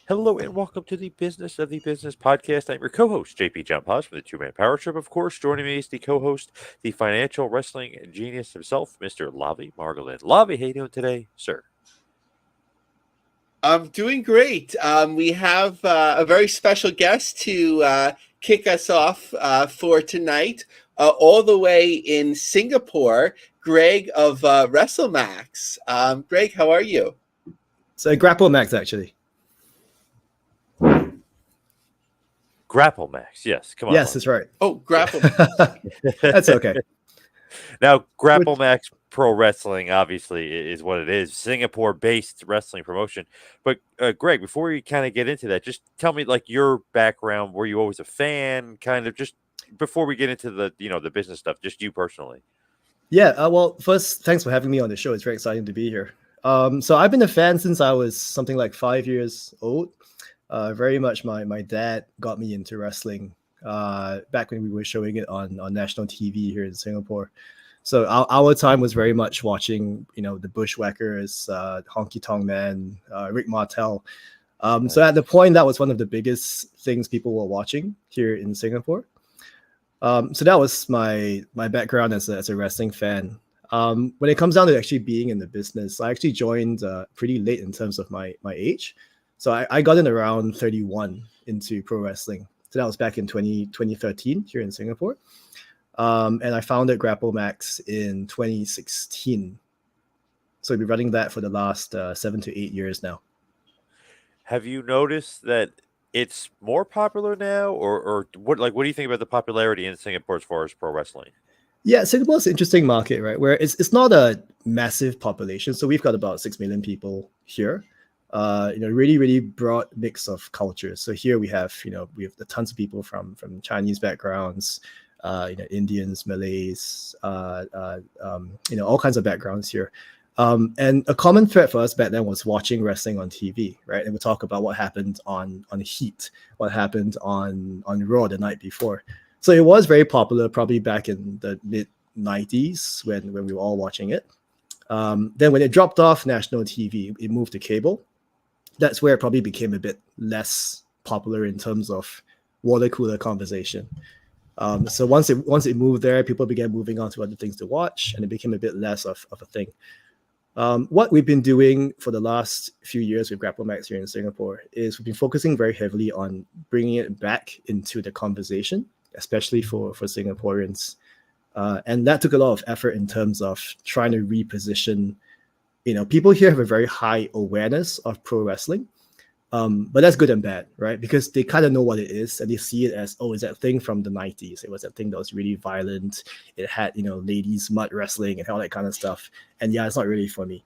Hello and welcome to the Business of the Business podcast. I'm your co-host, JP Jump House from the Two Man Power Trip. Of course, joining me is the co-host, the financial wrestling genius himself, Mr. Lavie Margolin. Lavie, how you doing today, sir? I'm doing great. We have a very special guest to kick us off for tonight, all the way in Singapore, Greg of Wrestlemax. Greg, how are you? So Grapplemax, actually. Grapplemax, yes. Come on, Yes, Lavie. that's right. Oh, Grapple. That's okay. Now, Grapplemax Pro Wrestling, obviously, is what it is. Singapore-based wrestling promotion. But Greg, before you kind of get into that, just tell me like your background. Were you always a fan? Kind of just before we get into the business stuff, just you personally. Yeah. Well, first, thanks for having me on the show. It's very exciting to be here. So I've been a fan since I was something like 5 years old. Very much my dad got me into wrestling back when we were showing it on national TV here in Singapore. So our time was very much watching, the Bushwhackers, Honky Tonk Man, Rick Martel. So at the point, that was one of the biggest things people were watching here in Singapore. So that was my background as a wrestling fan. When it comes down to actually being in the business, I actually joined pretty late in terms of my age. So I got in around 31 into pro wrestling. So that was back in 2013 here in Singapore. And I founded Grapplemax in 2016. So we've been running that for the last 7 to 8 years now. Have you noticed that it's more popular now, or what? Like, what do you think about the popularity in Singapore as far as pro wrestling? Yeah, Singapore's an interesting market, right? Where it's not a massive population. So we've got about 6 million people here. Really, really broad mix of cultures. So here we have the tons of people from Chinese backgrounds, Indians, Malays, all kinds of backgrounds here. And a common thread for us back then was watching wrestling on TV, right? And we talk about what happened on Heat, what happened on Raw the night before. So it was very popular probably back in the mid 90s when we were all watching it. Then when it dropped off national TV, it moved to cable. That's where it probably became a bit less popular in terms of water cooler conversation. So once it moved there, people began moving on to other things to watch, and it became a bit less of a thing. What we've been doing for the last few years with Grapplemax here in Singapore is we've been focusing very heavily on bringing it back into the conversation, especially for Singaporeans. And that took a lot of effort in terms of trying to reposition. People here have a very high awareness of pro wrestling, but that's good and bad, right? Because they kind of know what it is, and they see it as, oh, it's that thing from the 90s. It was that thing that was really violent. It had, ladies mud wrestling and all that kind of stuff. And yeah, it's not really for me.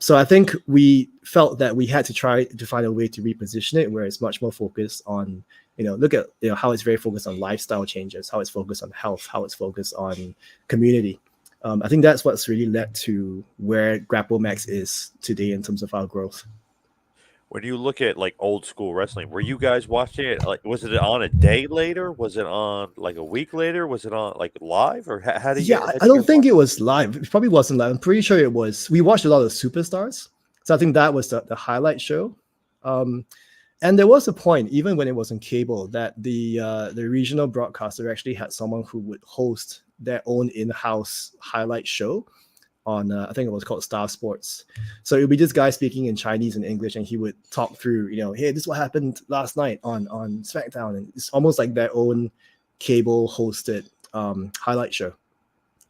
So I think we felt that we had to try to find a way to reposition it where it's much more focused on, look at how it's very focused on lifestyle changes, how it's focused on health, how it's focused on community. I think that's what's really led to where Grapplemax is today in terms of our growth. When you look at like old school wrestling, were you guys watching it? Like, was it on a day later? Was it on like a week later? Was it on like live, or how do you? Yeah, I don't think it was live. It probably wasn't live. I'm pretty sure it was. We watched a lot of superstars, so I think that was the highlight show. And there was a point, even when it was on cable, that the regional broadcaster actually had someone who would host their own in-house highlight show on I think it was called Star Sports. So it would be this guy speaking in Chinese and English, and he would talk through, hey, this is what happened last night on SmackDown, and it's almost like their own cable hosted highlight show.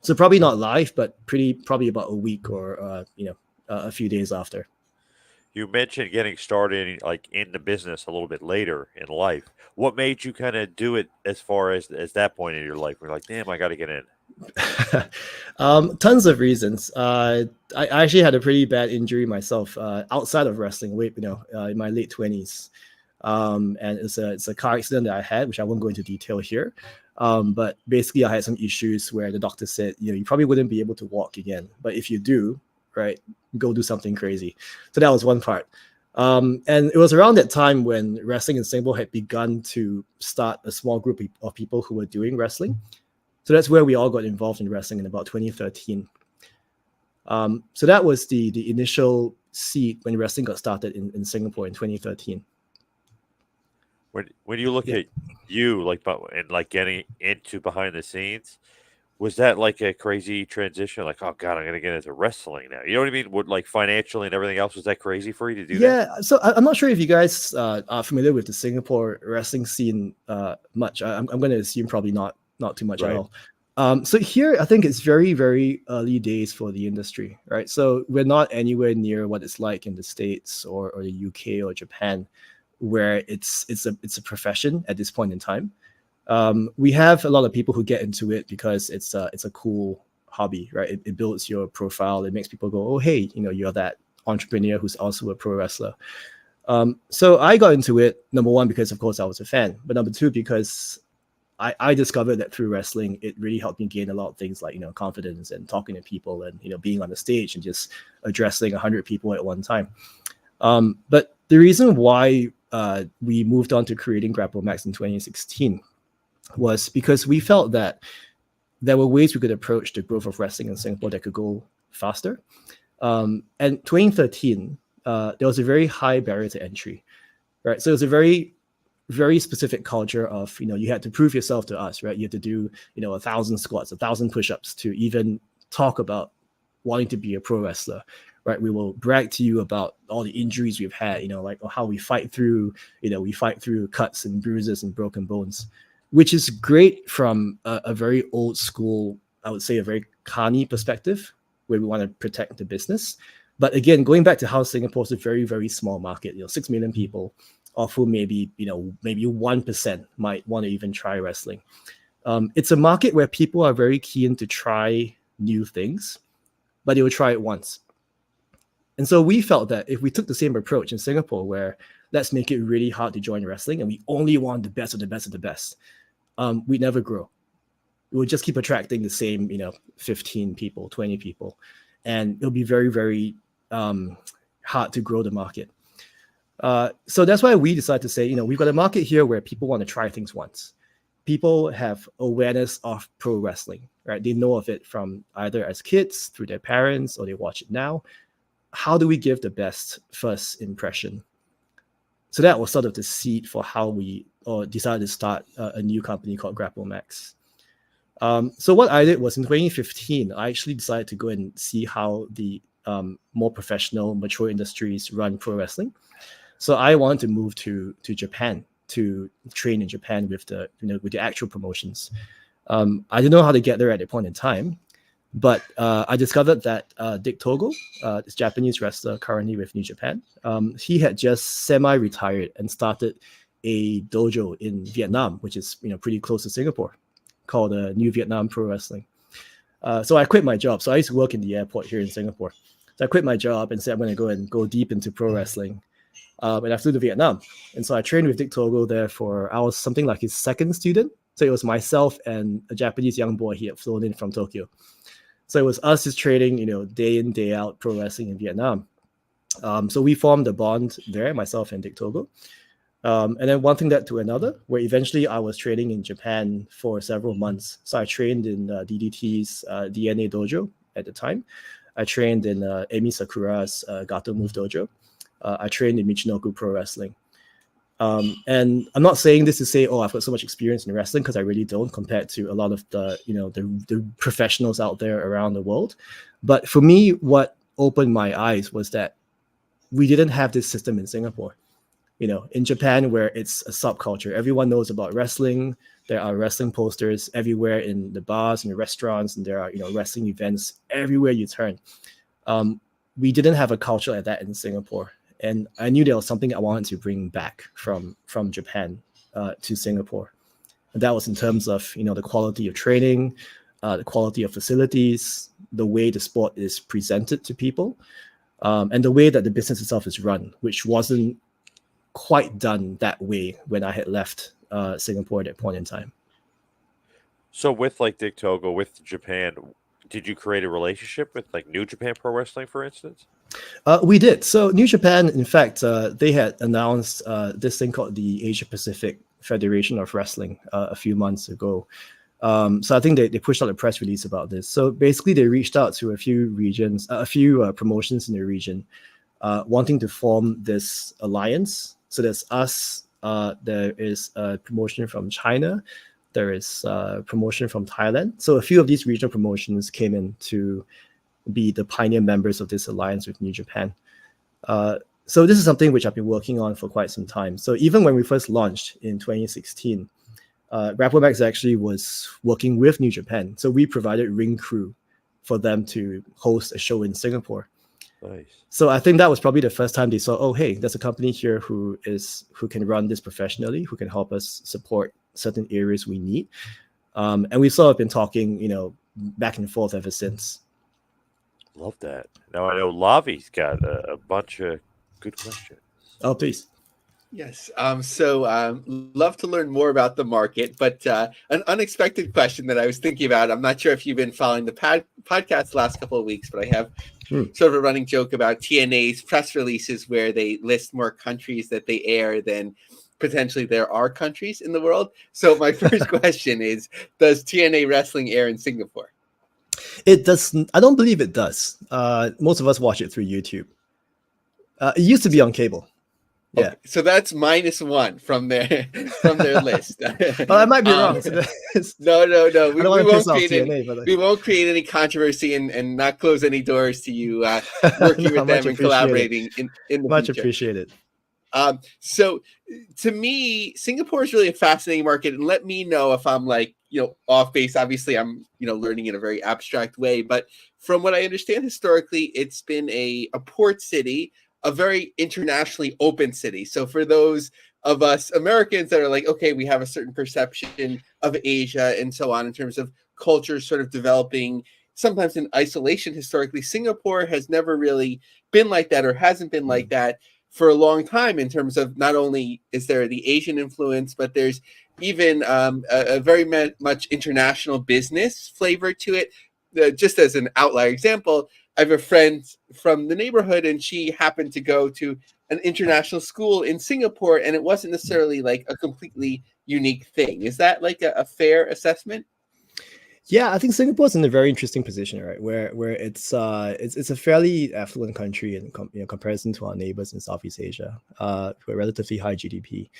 So probably not live, but probably about a week or a few days after. You mentioned getting started like in the business a little bit later in life. What made you kind of do it as far as that point in your life? We're like, damn, I got to get in. Tons of reasons. I actually had a pretty bad injury myself outside of wrestling. In my late 20s, and it's a car accident that I had, which I won't go into detail here. But basically, I had some issues where the doctor said, you probably wouldn't be able to walk again, but if you do, right, go do something crazy. So that was one part. And it was around that time when wrestling in Singapore had begun to start a small group of people who were doing wrestling. So that's where we all got involved in wrestling in about 2013. So that was the initial seed when wrestling got started in Singapore in 2013. When you look at you and like getting into behind the scenes, was that like a crazy transition? Like, oh god, I'm gonna get into wrestling now. You know what I mean? Would like financially and everything else, was that crazy for you to do that? Yeah, so I'm not sure if you guys are familiar with the Singapore wrestling scene much. I'm going to assume probably not too much at Right. all. So here, I think it's very, very early days for the industry, right? So we're not anywhere near what it's like in the States or the UK or Japan, where it's a profession at this point in time. We have a lot of people who get into it because it's a cool hobby, right? It builds your profile. It makes people go, oh, hey, you're that entrepreneur who's also a pro wrestler. So I got into it, number one, because of course I was a fan, but number two, because I discovered that through wrestling, it really helped me gain a lot of things like, confidence and talking to people and, being on the stage and just addressing 100 people at one time. But the reason why we moved on to creating Grapplemax in 2016 was because we felt that there were ways we could approach the growth of wrestling in Singapore that could go faster. And 2013, there was a very high barrier to entry, right? So it was a very, very specific culture of, you had to prove yourself to us, right? You had to do, 1,000 squats, 1,000 push-ups to even talk about wanting to be a pro wrestler, right? We will brag to you about all the injuries we've had, like how we fight through cuts and bruises and broken bones, which is great from a very old school, I would say a very carny perspective, where we want to protect the business. But again, going back to how Singapore is a very, very small market, 6 million people, of whom maybe 1% might want to even try wrestling. It's a market where people are very keen to try new things, but they will try it once. And so we felt that if we took the same approach in Singapore, where let's make it really hard to join wrestling and we only want the best of the best of the best, we'd never grow. We would just keep attracting the same, 15 people, 20 people, and it'll be very, very hard to grow the market. So that's why we decided to say, we've got a market here where people want to try things once. People have awareness of pro wrestling, right? They know of it from either as kids, through their parents, or they watch it now. How do we give the best first impression? So that was sort of the seed for how we decided to start a new company called Grapplemax. So what I did was in 2015, I actually decided to go and see how the more professional, mature industries run pro wrestling. So I wanted to move to Japan to train in Japan with the actual promotions. I didn't know how to get there at that point in time, but I discovered that Dick Togo, this Japanese wrestler currently with New Japan, he had just semi-retired and started a dojo in Vietnam, which is pretty close to Singapore, called New Vietnam Pro Wrestling. So I quit my job. So I used to work in the airport here in Singapore. So I quit my job and said I'm going to go deep into pro wrestling. And I flew to Vietnam. And so I trained with Dick Togo there I was something like his second student. So it was myself and a Japanese young boy he had flown in from Tokyo. So it was us just training, day in, day out pro wrestling in Vietnam. So we formed a bond there, myself and Dick Togo. And then one thing led to another, where eventually I was training in Japan for several months. So I trained in DDT's DNA dojo at the time. I trained in Emi Sakura's Gato Move dojo. I trained in Michinoku Pro Wrestling. And I'm not saying this to say, I've got so much experience in wrestling, because I really don't, compared to a lot of the professionals out there around the world. But for me, what opened my eyes was that we didn't have this system in Singapore. In Japan, where it's a subculture, everyone knows about wrestling. There are wrestling posters everywhere in the bars and the restaurants, and there are wrestling events everywhere you turn. We didn't have a culture like that in Singapore, and I knew there was something I wanted to bring back from Japan to Singapore. And that was in terms of the quality of training, the quality of facilities, the way the sport is presented to people, and the way that the business itself is run, which wasn't quite done that way when I had left Singapore at that point in time. So with like Dick Togo, with Japan, did you create a relationship with like New Japan Pro Wrestling, for instance? We did. So New Japan, in fact, they had announced this thing called the Asia Pacific Federation of Wrestling a few months ago. So I think they pushed out a press release about this. So basically, they reached out to a few regions, a few promotions in the region, wanting to form this alliance. So there's us. There is a promotion from China. There is a promotion from Thailand. So a few of these regional promotions came in to be the pioneer members of this alliance with New Japan. So this is something which I've been working on for quite some time. So even when we first launched in 2016, Grapplemax actually was working with New Japan. So we provided ring crew for them to host a show in Singapore. Nice. So I think that was probably the first time they saw, oh, hey, there's a company here who can run this professionally, who can help us support certain areas we need. And we've sort of been talking, back and forth ever since. Love that. Now I know Lavie's got a bunch of good questions. Oh, please. Yes. Love to learn more about the market, but an unexpected question that I was thinking about. I'm not sure if you've been following the podcast the last couple of weeks, but I have sort of a running joke about TNA's press releases where they list more countries that they air than potentially there are countries in the world. So my first question is, does TNA Wrestling air in Singapore? It does. I don't believe it does. Most of us watch it through YouTube. It used to be on cable. Yeah. Okay, so that's -1 from their list. Well, I might be wrong. No. We won't create any controversy and not close any doors to you working with them and collaborating in the much future. appreciated. So to me, Singapore is really a fascinating market, and let me know if I'm off base. Obviously, I'm learning in a very abstract way, but from what I understand historically, it's been a port city, a very internationally open city. So for those of us Americans that are like, okay, we have a certain perception of Asia and so on in terms of culture sort of developing sometimes in isolation historically, Singapore has never really been like that or hasn't been like that for a long time in terms of not only is there the Asian influence, but there's even a very much international business flavor to it. Just as an outlier example, I have a friend from the neighborhood and she happened to go to an international school in Singapore, and it wasn't necessarily like a completely unique thing. Is that like a fair assessment? Yeah, I think Singapore's in a very interesting position, right? Where it's a fairly affluent country in comparison to our neighbors in Southeast Asia. With relatively high GDP,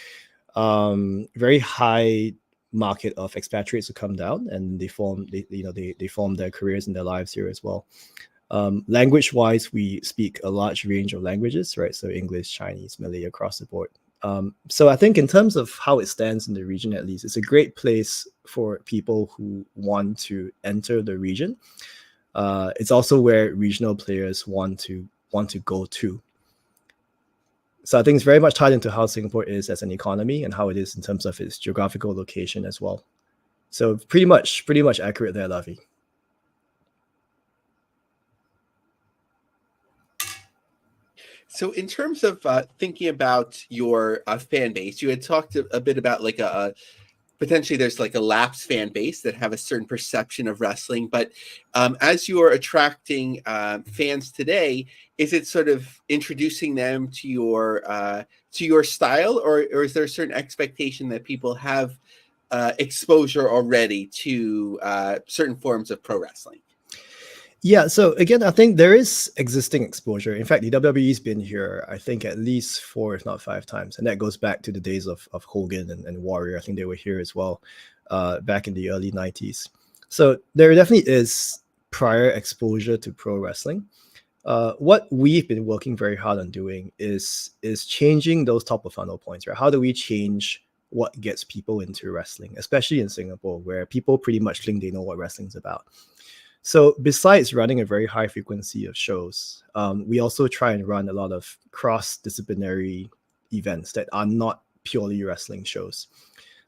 very high market of expatriates who come down and they form their careers and their lives here as well. Language-wise, we speak a large range of languages, right? So English, Chinese, Malay, across the board. So I think in terms of how it stands in the region, at least, it's a great place for people who want to enter the region. It's also where regional players want to go to. So I think it's very much tied into how Singapore is as an economy and how it is in terms of its geographical location as well. So pretty much accurate there, Lavie. So in terms of thinking about your fan base, you had talked a bit about like potentially there's like a lapsed fan base that have a certain perception of wrestling. But as you're attracting fans today, is it sort of introducing them to your style, or is there a certain expectation that people have exposure already to certain forms of pro wrestling? Yeah, so again, I think there is existing exposure. In fact, the WWE's been here, I think, at least 4, if not 5 times. And that goes back to the days of Hogan and Warrior. I think they were here as well back in the early 90s. So there definitely is prior exposure to pro wrestling. What we've been working very hard on doing is changing those top of funnel points, right? How do we change what gets people into wrestling, especially in Singapore, where people pretty much think they know what wrestling's about? So besides running a very high frequency of shows, we also try and run a lot of cross-disciplinary events that are not purely wrestling shows.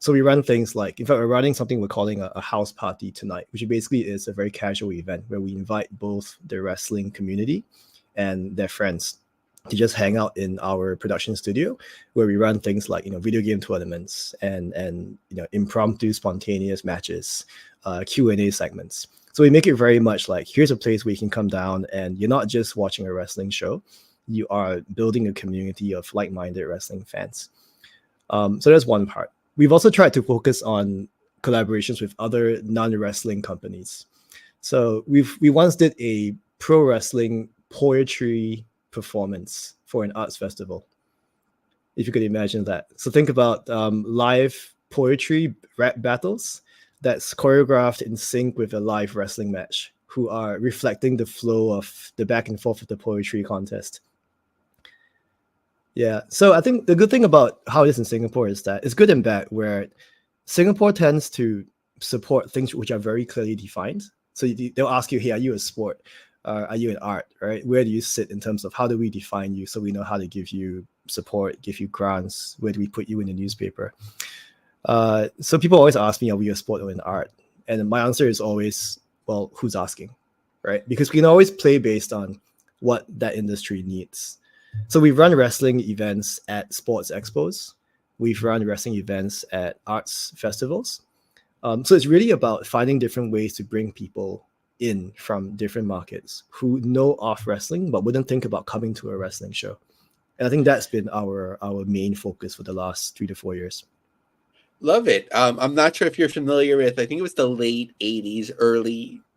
So we run things like, in fact, we're running something we're calling a house party tonight, which basically is a very casual event where we invite both the wrestling community and their friends to just hang out in our production studio, where we run things like video game tournaments and impromptu, spontaneous matches, Q&A segments. So we make it very much like, here's a place where you can come down and you're not just watching a wrestling show, you are building a community of like-minded wrestling fans. So that's one part. We've also tried to focus on collaborations with other non-wrestling companies. So we once did a pro wrestling poetry performance for an arts festival. If you could imagine that. So think about live poetry rap battles that's choreographed in sync with a live wrestling match, who are reflecting the flow of the back and forth of the poetry contest. Yeah. So I think the good thing about how it is in Singapore is that it's good and bad, where Singapore tends to support things which are very clearly defined. So they'll ask you, hey, are you a sport? Are you an art, right? Where do you sit in terms of how do we define you so we know how to give you support, give you grants? Where do we put you in the newspaper? So people always ask me, are we a sport or an art? And my answer is always, well, who's asking, right? Because we can always play based on what that industry needs. So we run wrestling events at sports expos. We've run wrestling events at arts festivals. So it's really about finding different ways to bring people in from different markets who know of wrestling but wouldn't think about coming to a wrestling show. And I think that's been our main focus for the last 3 to 4 years. Love it. I'm not sure if you're familiar with, I think it was the late 80s,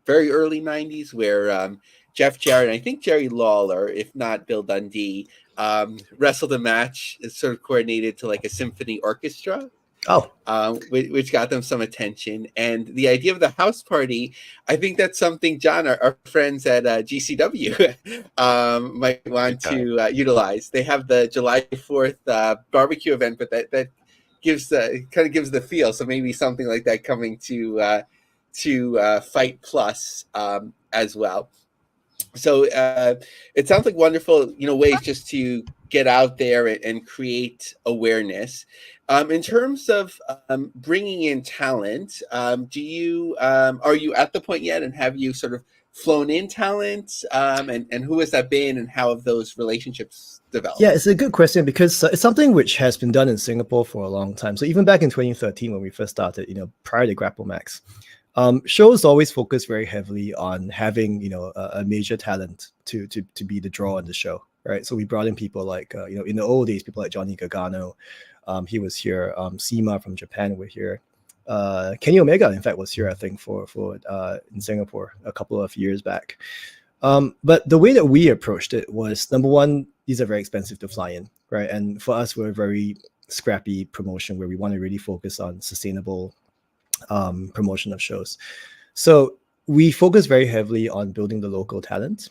very early 90s, where Jeff Jarrett, and I think Jerry Lawler, if not Bill Dundee, wrestled a match. It's sort of coordinated to like a symphony orchestra. Which got them some attention. And the idea of the house party, I think that's something, John, our friends at GCW might want to utilize. They have the July 4th barbecue event, but that gives kind of gives the feel. So maybe something like that coming to Fight Plus as well. So it sounds like wonderful, ways just to get out there and create awareness. In terms of bringing in talent, are you at the point yet, and have you sort of flown in talent, and who has that been, and how have those relationships developed? Yeah, it's a good question, because it's something which has been done in Singapore for a long time. So even back in 2013, when we first started, prior to Grapplemax, shows always focus very heavily on having, a major talent to be the draw on the show, right? So we brought in people like, in the old days, people like Johnny Gargano. He was here. Seema from Japan were here. Kenny Omega, in fact, was here, I think, for in Singapore a couple of years back. But the way that we approached it was, number one, these are very expensive to fly in, right? And for us, we're a very scrappy promotion where we want to really focus on sustainable promotion of shows. So we focus very heavily on building the local talent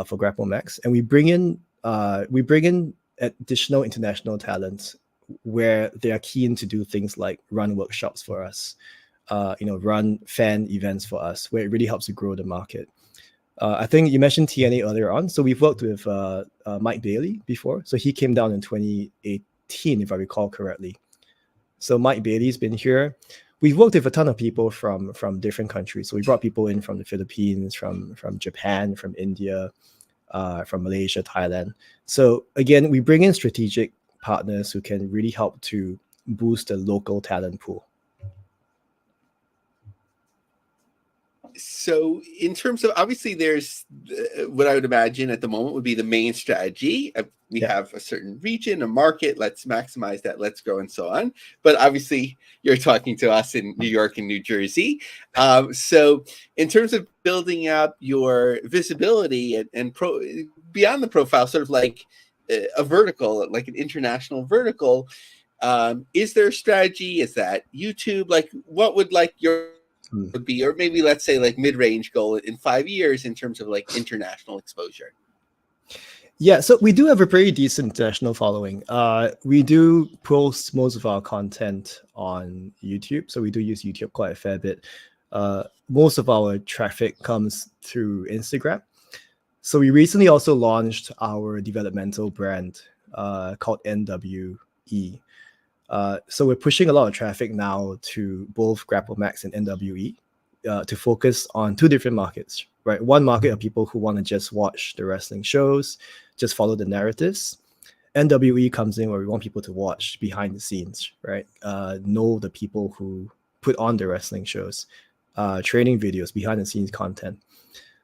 for Grapplemax, and we bring in additional international talent where they are keen to do things like run workshops for us, run fan events for us, where it really helps to grow the market. I think you mentioned TNA earlier on. So we've worked with Mike Bailey before. So he came down in 2018, if I recall correctly. So Mike Bailey's been here. We've worked with a ton of people from different countries. So we brought people in from the Philippines, from Japan, from India, from Malaysia, Thailand. So again, we bring in strategic partners who can really help to boost the local talent pool. So in terms of, obviously there's what I would imagine at the moment would be the main strategy. We have a certain region, a market, let's maximize that, let's grow, and so on. But obviously you're talking to us in New York and New Jersey. So in terms of building up your visibility and beyond the profile, sort of like a vertical, like an international vertical, is there a strategy? Is that YouTube? Like, what would like your would be, or maybe let's say like mid-range goal in 5 years in terms of like international exposure? Yeah, so we do have a pretty decent international following. We do post most of our content on YouTube, so we do use YouTube quite a fair bit. Most of our traffic comes through Instagram. So we recently also launched our developmental brand called NWE. So we're pushing a lot of traffic now to both Grapplemax and NWE to focus on two different markets, right? One market are people who want to just watch the wrestling shows, just follow the narratives. NWE comes in where we want people to watch behind the scenes, right? Know the people who put on the wrestling shows, training videos, behind the scenes content.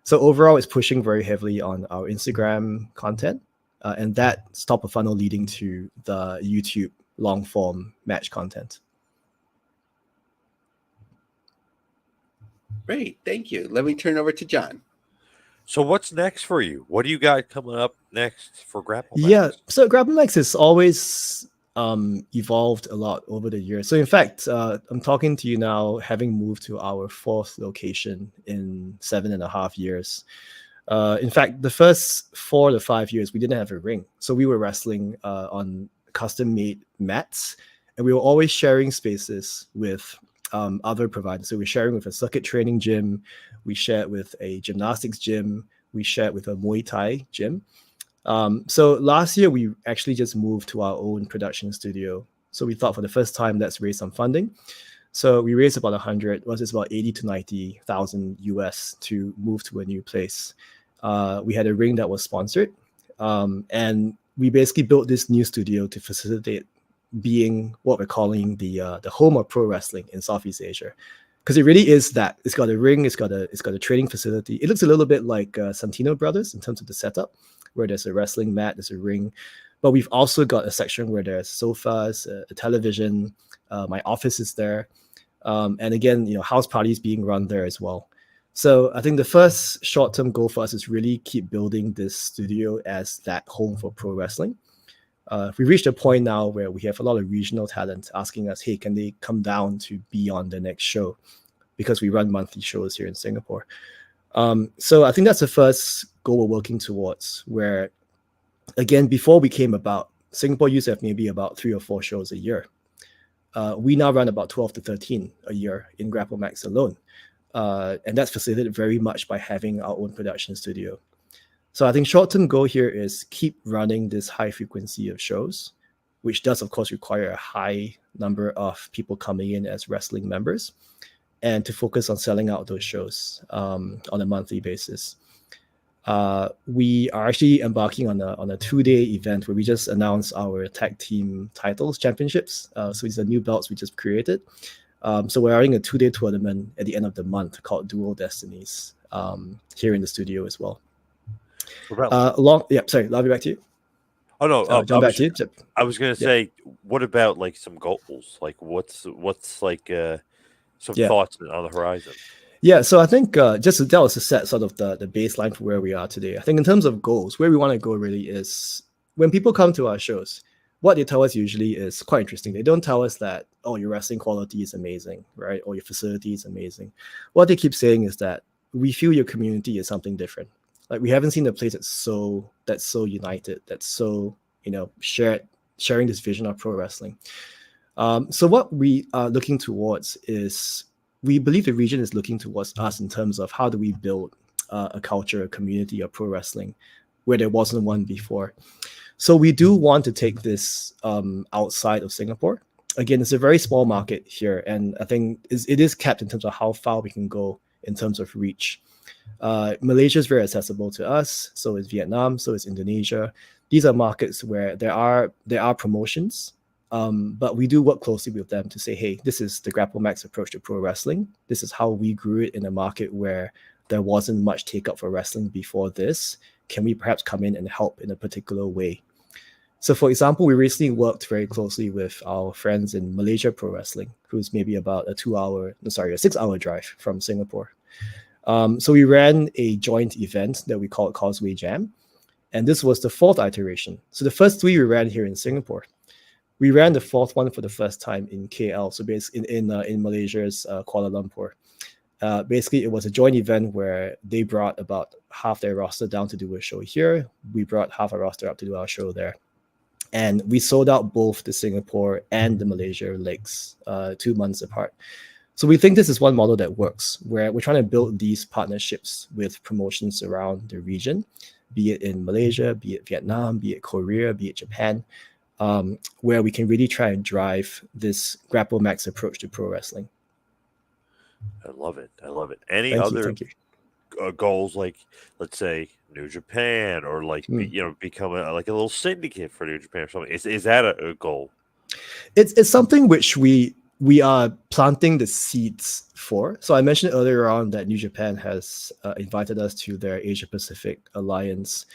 So overall, it's pushing very heavily on our Instagram content, and that's top of funnel leading to the YouTube long form match content. Great, thank you. Let me turn over to John. So what's next for you? What do you got coming up next for Grapplemax? Yeah, so Grapplemax has always evolved a lot over the years. So in fact, I'm talking to you now, having moved to our 4th location in 7.5 years. In fact, the first 4 to 5 years, we didn't have a ring. So we were wrestling on custom-made mats, and we were always sharing spaces with other providers. So we're sharing with a circuit training gym, we shared with a gymnastics gym, we shared with a Muay Thai gym. So last year, we actually just moved to our own production studio. So we thought for the first time, let's raise some funding. So we raised about 100, was about 80 to 90,000 US to move to a new place. We had a ring that was sponsored, and we basically built this new studio to facilitate being what we're calling the home of pro wrestling in Southeast Asia, because it really is that. It's got a ring, it's got a training facility. It looks a little bit like Santino Brothers in terms of the setup, where there's a wrestling mat, there's a ring, but we've also got a section where there's sofas, a television. My office is there, and again, house parties being run there as well. So I think the first short-term goal for us is really keep building this studio as that home for pro wrestling. We reached a point now where we have a lot of regional talent asking us, hey, can they come down to be on the next show? Because we run monthly shows here in Singapore. So I think that's the first goal we're working towards, where, again, before we came about, Singapore used to have maybe about 3 or 4 shows a year. We now run about 12 to 13 a year in Grapplemax alone. And that's facilitated very much by having our own production studio. So I think short-term goal here is keep running this high frequency of shows, which does, of course, require a high number of people coming in as wrestling members, and to focus on selling out those shows on a monthly basis. We are actually embarking on a 2-day event where we just announced our tag team titles championships. So these are new belts we just created. So we're having a 2-day tournament at the end of the month called Dual Destinies here in the studio as well. Sorry, Lavie, back to you. Oh no, John, back to you. I was gonna say, what about like some goals? Like what's like some thoughts on the horizon? Yeah, so I think that was to set sort of the baseline for where we are today. I think in terms of goals, where we want to go really is when people come to our shows, what they tell us usually is quite interesting. They don't tell us that, oh, your wrestling quality is amazing, right? Or your facility is amazing. What they keep saying is that we feel your community is something different. Like, we haven't seen a place that's so united, that's so, sharing this vision of pro wrestling. So what we are looking towards is, we believe the region is looking towards us in terms of how do we build a culture, a community of pro wrestling where there wasn't one before. So we do want to take this outside of Singapore. Again, it's a very small market here, and I think it is capped in terms of how far we can go in terms of reach. Malaysia is very accessible to us, so is Vietnam, so is Indonesia. These are markets where there are promotions, but we do work closely with them to say, hey, this is the Grapplemax approach to pro wrestling. This is how we grew it in a market where there wasn't much take-up for wrestling before this. Can we perhaps come in and help in a particular way? So, for example, we recently worked very closely with our friends in Malaysia Pro Wrestling, who's maybe about a 6-hour drive from Singapore. So we ran a joint event that we called Causeway Jam, and this was the 4th iteration. So the first 3 we ran here in Singapore. We ran the 4th one for the first time in KL, so basically in Malaysia's Kuala Lumpur. Basically, it was a joint event where they brought about half their roster down to do a show here. We brought half our roster up to do our show there. And we sold out both the Singapore and the Malaysia legs 2 months apart. So we think this is one model that works, where we're trying to build these partnerships with promotions around the region, be it in Malaysia, be it Vietnam, be it Korea, be it Japan, where we can really try and drive this Grapplemax approach to pro wrestling. I love it. Any other goals, like, let's say, New Japan, or like become a little syndicate for New Japan or something? Is that a goal? It's something which we are planting the seeds for. So I mentioned earlier on that New Japan has invited us to their Asia Pacific Alliance.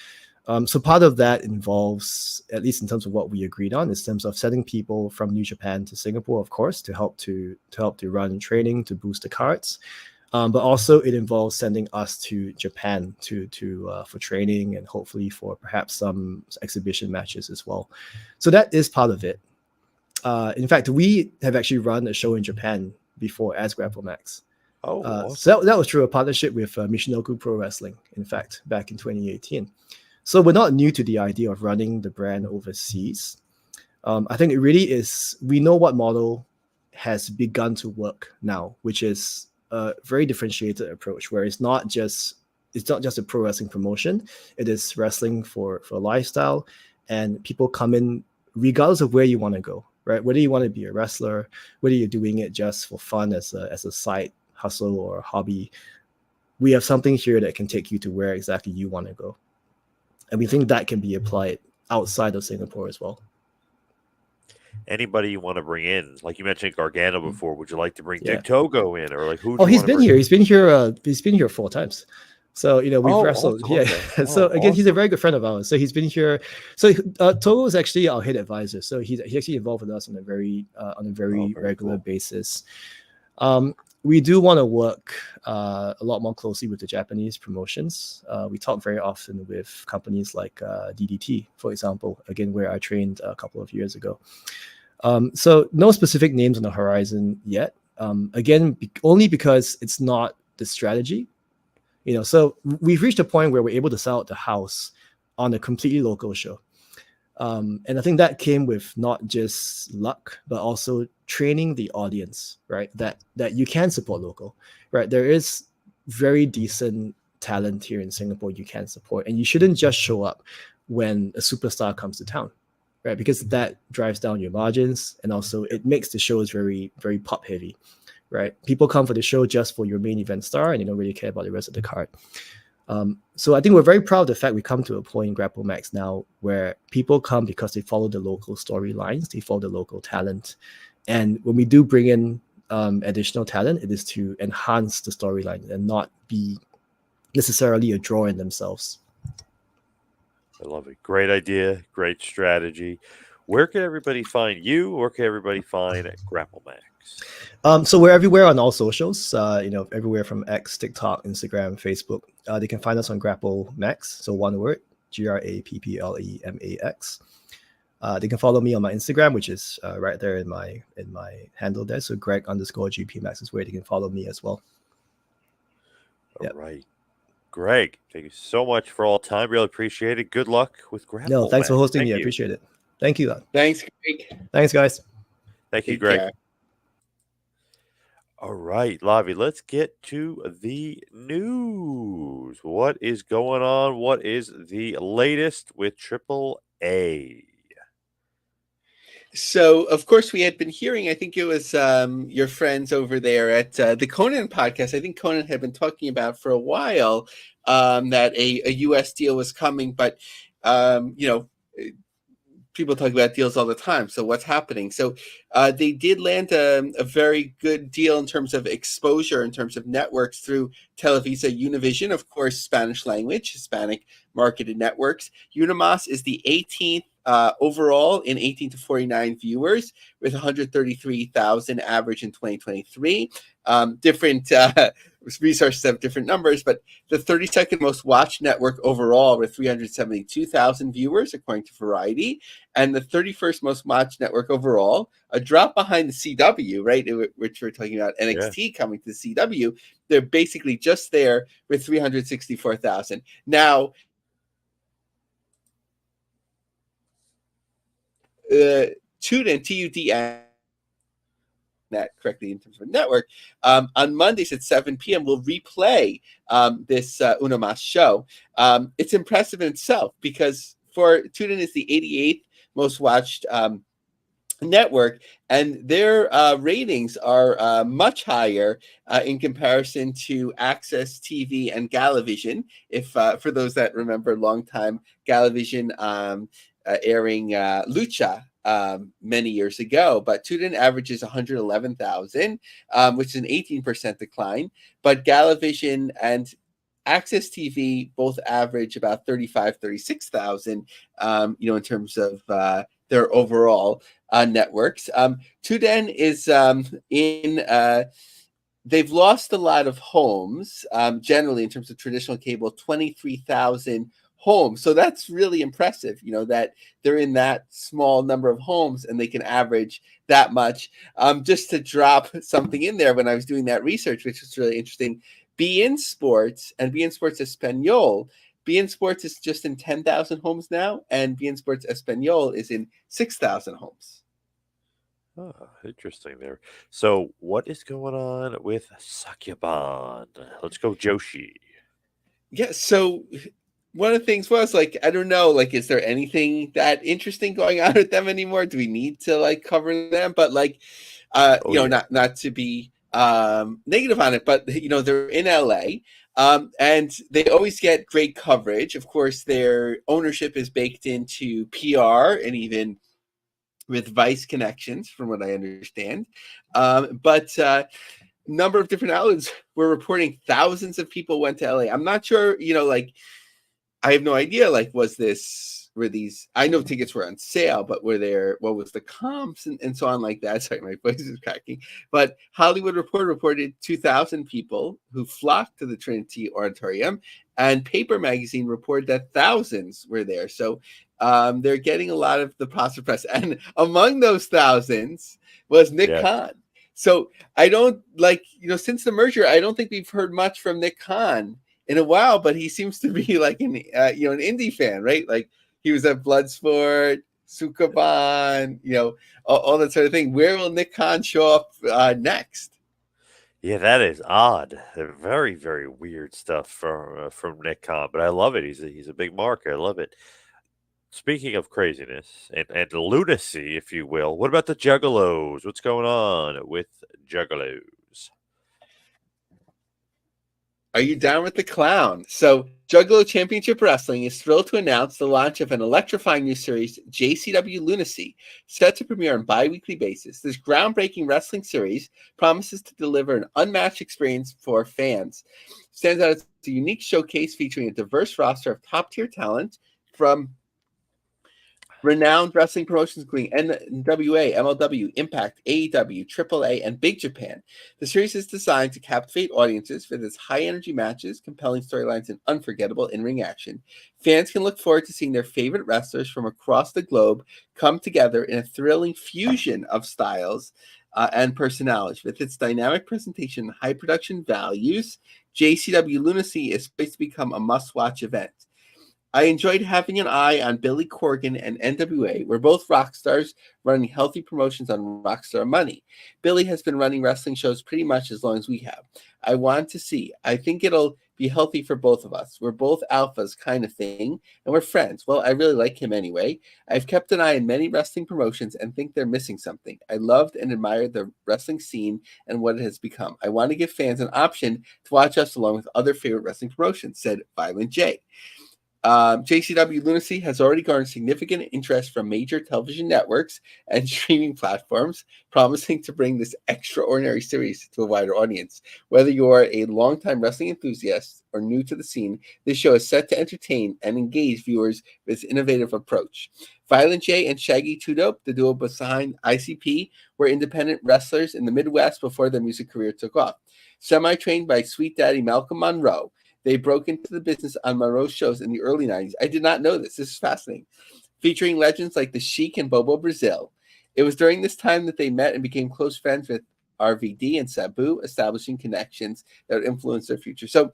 So part of that involves, at least in terms of what we agreed on, in terms of sending people from New Japan to Singapore, of course, to help to run training, to boost the cards. But also it involves sending us to Japan to for training and hopefully for perhaps some exhibition matches as well. So that is part of it. In fact, we have actually run a show in Japan before as Grapplemax. Oh, awesome. So that was through a partnership with Michinoku Pro Wrestling, in fact, back in 2018. So we're not new to the idea of running the brand overseas. I think it really is, we know what model has begun to work now, which is a very differentiated approach where it's not just a pro wrestling promotion. It is wrestling for lifestyle, and people come in regardless of where you want to go, right? Whether you want to be a wrestler, whether you're doing it just for fun as a side hustle or a hobby, we have something here that can take you to where exactly you want to go. And we think that can be applied outside of Singapore as well. Anybody you want to bring in? Like you mentioned Gargano before. Would you like to bring Dick Togo in, or like who? Oh, he's been here. He's been here 4 times. So we've wrestled. Awesome. Yeah. Okay. So again, he's a very good friend of ours. So he's been here. So Togo is actually our head advisor. So he's actually involved with us on a very regular basis. We do want to work a lot more closely with the Japanese promotions. We talk very often with companies like DDT, for example, again, where I trained a couple of years ago. So no specific names on the horizon yet. Again, only because it's not the strategy. So we've reached a point where we're able to sell out the house on a completely local show. And I think that came with not just luck, but also training the audience, right? That you can support local, right? There is very decent talent here in Singapore you can support, and you shouldn't just show up when a superstar comes to town, right? Because that drives down your margins, and also it makes the shows very, very pop heavy, right? People come for the show just for your main event star, and you don't really care about the rest of the card. So I think we're very proud of the fact we come to a point in Grapplemax now where people come because they follow the local storylines, they follow the local talent. And when we do bring in additional talent, it is to enhance the storyline and not be necessarily a draw in themselves. I love it. Great idea. Great strategy. Where can everybody find you? Where can everybody find Grapplemax? So we're everywhere on all socials, everywhere from X, TikTok, Instagram, Facebook. They can find us on Grapplemax, so one word, Grapplemax. They can follow me on my Instagram, which is right there in my handle there. So Greg_GPMax is where they can follow me as well. All right. Greg, thank you so much for all time. Really appreciate it. Good luck with Grapplemax. No, thanks for hosting me. I appreciate it. Thank you. Thanks, Greg. Thanks, guys. Thank you, Greg. All right, Lavie, let's get to the news. What is going on? What is the latest with AAA? So, of course, we had been hearing, I think it was your friends over there at the Conan podcast. I think Conan had been talking about for a while that a U.S. deal was coming, but, people talk about deals all the time. So what's happening? So they did land a very good deal in terms of exposure, in terms of networks through Televisa Univision, of course, Spanish language, Hispanic marketed networks. Unimas is the 18th overall in 18 to 49 viewers with 133,000 average in 2023. Different resources have different numbers, but the 32nd most watched network overall with 372,000 viewers, according to Variety, and the 31st most watched network overall, a drop behind the CW, right, which we're talking about NXT coming to the CW. They're basically just there with 364,000. Now, TUDN, TUDN, that correctly in terms of a network, on Mondays at 7 p.m. we'll replay this Unimas show. It's impressive in itself because for TUDN is the 88th most watched network, and their ratings are much higher in comparison to Access TV and Galavision. If for those that remember, longtime Galavision airing Lucha many years ago, but TUDN averages 111,000, which is an 18% decline. But Galavision and Access TV both average about 36,000, in terms of their overall networks. TUDN is in they've lost a lot of homes, generally in terms of traditional cable, 23,000 homes. So that's really impressive, that they're in that small number of homes and they can average that much. Just to drop something in there, when I was doing that research, which was really interesting, beIN Sports and beIN Sports Espanol. beIN Sports is just in 10,000 homes now, and beIN Sports Espanol is in 6,000 homes. Oh, interesting there. So, what is going on with Sukeban? Let's go, Joshi. Yeah, so one of the things was I don't know, is there anything that interesting going on with them anymore? Do we need to cover them? But Yeah. not to be negative on it, but they're in LA. And they always get great coverage. Of course, their ownership is baked into PR and even with Vice connections, from what I understand. But number of different outlets were reporting thousands of people went to LA. I'm not sure, I have no idea. I know tickets were on sale, but what was the comps and so on like that? Sorry, my voice is cracking. But Hollywood Reporter reported 2,000 people who flocked to the Trinity Auditorium, and Paper Magazine reported that thousands were there. So they're getting a lot of the positive press. And among those thousands was Nick Khan. So I don't since the merger, I don't think we've heard much from Nick Khan in a while, but he seems to be an indie fan, right? He was at Bloodsport, Sukeban, all that sort of thing. Where will Nick Khan show up next? Yeah, that is odd. Very, very weird stuff from Nick Khan, but I love it. He's a big marker. I love it. Speaking of craziness and lunacy, if you will, what about the Juggalos? What's going on with Juggalos? Are you down with the clown? So, Juggalo Championship Wrestling is thrilled to announce the launch of an electrifying new series, JCW Lunacy, set to premiere on a bi-weekly basis. This groundbreaking wrestling series promises to deliver an unmatched experience for fans. Stands out as a unique showcase featuring a diverse roster of top-tier talent from renowned wrestling promotions including NWA, MLW, Impact, AEW, AAA, and Big Japan. The series is designed to captivate audiences with its high-energy matches, compelling storylines, and unforgettable in-ring action. Fans can look forward to seeing their favorite wrestlers from across the globe come together in a thrilling fusion of styles and personalities. With its dynamic presentation and high production values, JCW Lunacy is poised to become a must-watch event. I enjoyed having an eye on Billy Corgan and NWA. We're both rock stars running healthy promotions on Rockstar Money. Billy has been running wrestling shows pretty much as long as we have. I want to see. I think it'll be healthy for both of us. We're both alphas kind of thing, and we're friends. Well, I really like him anyway. I've kept an eye on many wrestling promotions and think they're missing something. I loved and admired the wrestling scene and what it has become. I want to give fans an option to watch us along with other favorite wrestling promotions, said Violent J. JCW Lunacy has already garnered significant interest from major television networks and streaming platforms, promising to bring this extraordinary series to a wider audience. Whether you are a longtime wrestling enthusiast or new to the scene, this show is set to entertain and engage viewers with its innovative approach. Violent J and Shaggy 2 Dope, the duo behind ICP, were independent wrestlers in the Midwest before their music career took off. Semi-trained by Sweet Daddy Malcolm Monroe, they broke into the business on Monroe's shows in the early 90s. I did not know this. This is fascinating. Featuring legends like The Sheik and Bobo Brazil. It was during this time that they met and became close friends with RVD and Sabu, establishing connections that would influence their future. So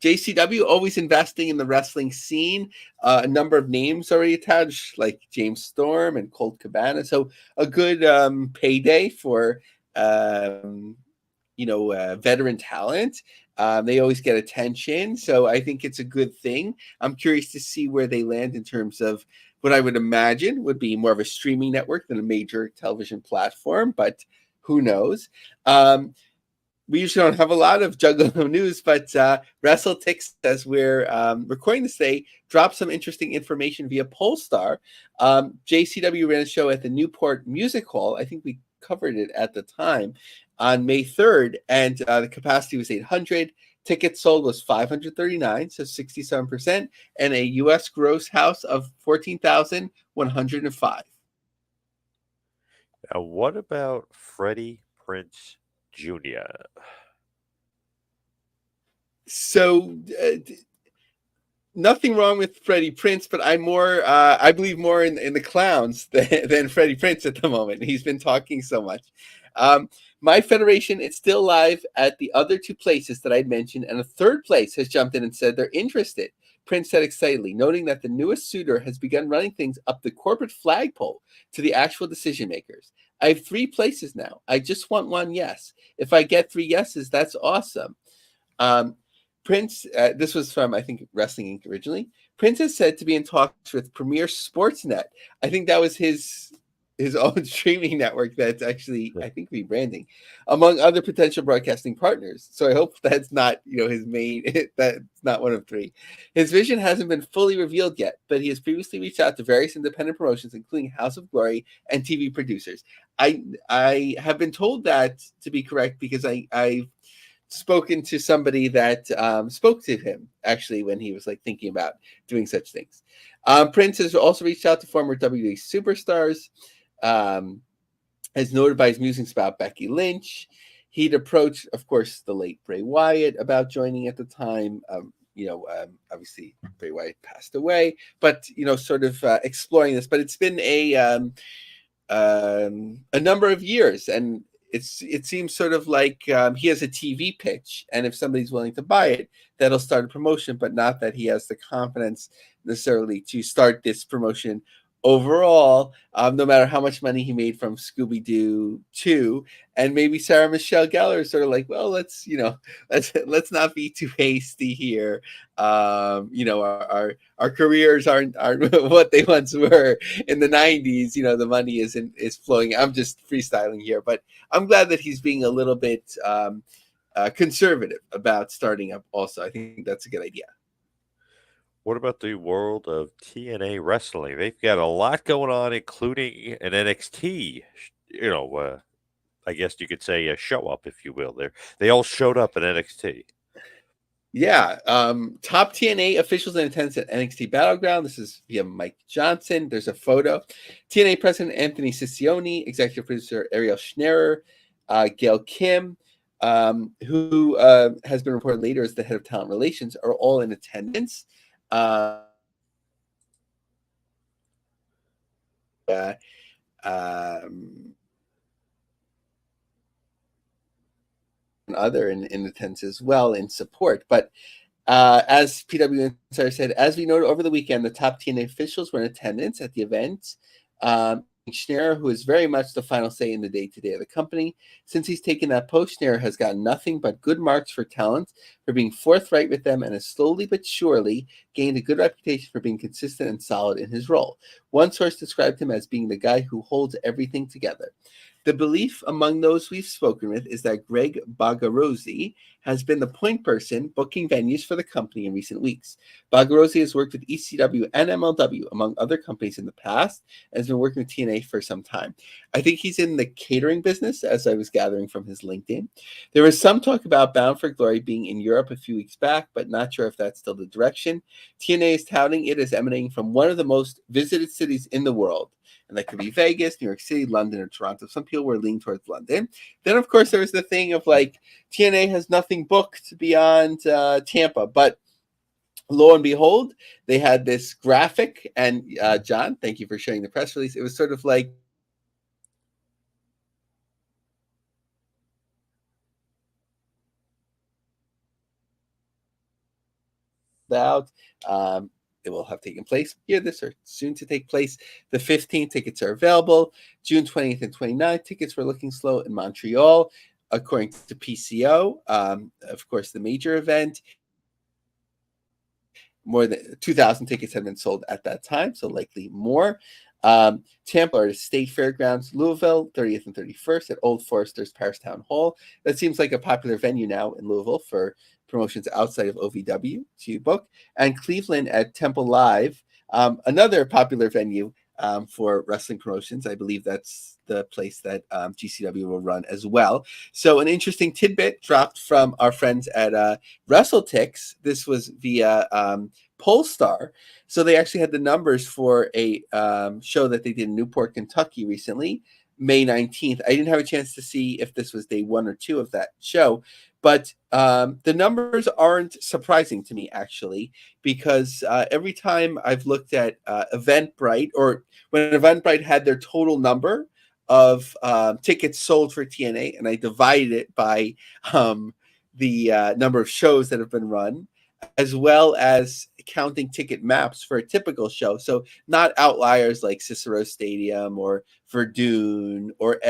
JCW always investing in the wrestling scene. A number of names already attached, like James Storm and Colt Cabana. So a good payday for veteran talent. They always get attention, so I think it's a good thing. I'm curious to see where they land in terms of what I would imagine would be more of a streaming network than a major television platform, but who knows? We usually don't have a lot of Juggalo news, but WrestleTix, as we're recording this today, dropped some interesting information via Polestar. JCW ran a show at the Newport Music Hall. I think we covered it at the time on May 3rd, and the capacity was 800. Tickets sold was 539, so 67%, and a U.S. gross house of 14,105. Now, what about Freddie Prinze Jr.? So nothing wrong with Freddie Prinze, but I'm more, I believe more in the clowns than Freddie Prinze at the moment. He's been talking so much. My federation, it's still live at the other two places that I'd mentioned, and a third place has jumped in and said they're interested. Prinze said excitedly, noting that the newest suitor has begun running things up the corporate flagpole to the actual decision makers. I have 3 places now. I just want 1 yes. If I get 3 yeses, that's awesome. Prinze, this was from, I think, Wrestling Inc. originally. Prinze is said to be in talks with Premier Sportsnet. I think that was his own streaming network that's actually, I think, rebranding, among other potential broadcasting partners. So I hope that's not, his main, that's not one of 3. His vision hasn't been fully revealed yet, but he has previously reached out to various independent promotions, including House of Glory and TV producers. I have been told that to be correct because I've spoken to somebody that spoke to him actually when he was thinking about doing such things. Prinze has also reached out to former WWE superstars, as noted by his musings about Becky Lynch. He'd approached, of course, the late Bray Wyatt about joining at the time. Obviously Bray Wyatt passed away, but sort of exploring this. But it's been a number of years, and it seems sort of like he has a TV pitch, and if somebody's willing to buy it, that'll start a promotion, but not that he has the confidence necessarily to start this promotion overall, no matter how much money he made from Scooby-Doo 2. And maybe Sarah Michelle Gellar is sort of like, well, let's let's not be too hasty here. Our careers aren't what they once were in the 90s. The money is flowing. I'm just freestyling here, but I'm glad that he's being a little bit conservative about starting up also. I think that's a good idea. What about the world of TNA wrestling? They've got a lot going on, including an NXT, I guess you could say a show up, if you will. They all showed up at NXT. Yeah. Top TNA officials in attendance at NXT Battleground. This is via Mike Johnson. There's a photo. TNA President Anthony Ciccione, Executive Producer Ariel Schnerer, Gail Kim, who has been reported later as the head of talent relations, are all in attendance. Other in attendance as well in support. But as PW Insider said, as we noted over the weekend, the top TNA officials were in attendance at the event. Schneer, who is very much the final say in the day-to-day of the company. Since he's taken that post, Schneer has gotten nothing but good marks for talent, for being forthright with them, and has slowly but surely gained a good reputation for being consistent and solid in his role. One source described him as being the guy who holds everything together. The belief among those we've spoken with is that Greg Bagarozzi has been the point person booking venues for the company in recent weeks. Bagarozzi has worked with ECW and MLW, among other companies in the past, and has been working with TNA for some time. I think he's in the catering business, as I was gathering from his LinkedIn. There was some talk about Bound for Glory being in Europe a few weeks back, but not sure if that's still the direction. TNA is touting it as emanating from one of the most visited cities in the world. And that could be Vegas, New York City, London, or Toronto. Some people were leaning towards London. Then, of course, there was the thing of TNA has nothing booked beyond Tampa. But lo and behold, they had this graphic. And John, thank you for sharing the press release. It was sort of like out. It will have taken place here this or soon to take place. The 15th tickets are available. June 20th and 29th tickets were looking slow in Montreal, according to PCO. Of course, the major event. More than 2,000 tickets have been sold at that time, so likely more. Tampa are State Fairgrounds, Louisville, 30th and 31st at Old Forester's Paris Town Hall. That seems like a popular venue now in Louisville for promotions outside of OVW to book. And Cleveland at Temple Live, another popular venue for wrestling promotions. I believe that's the place that GCW will run as well. So an interesting tidbit dropped from our friends at WrestleTix. This was via Polestar. So they actually had the numbers for a show that they did in Newport, Kentucky recently. May 19th. I didn't have a chance to see if this was day 1 or 2 of that show, but the numbers aren't surprising to me, actually, because every time I've looked at Eventbrite, or when Eventbrite had their total number of tickets sold for TNA, and I divided it by the number of shows that have been run, as well as counting ticket maps for a typical show. So not outliers like Cicero Stadium or Verdun or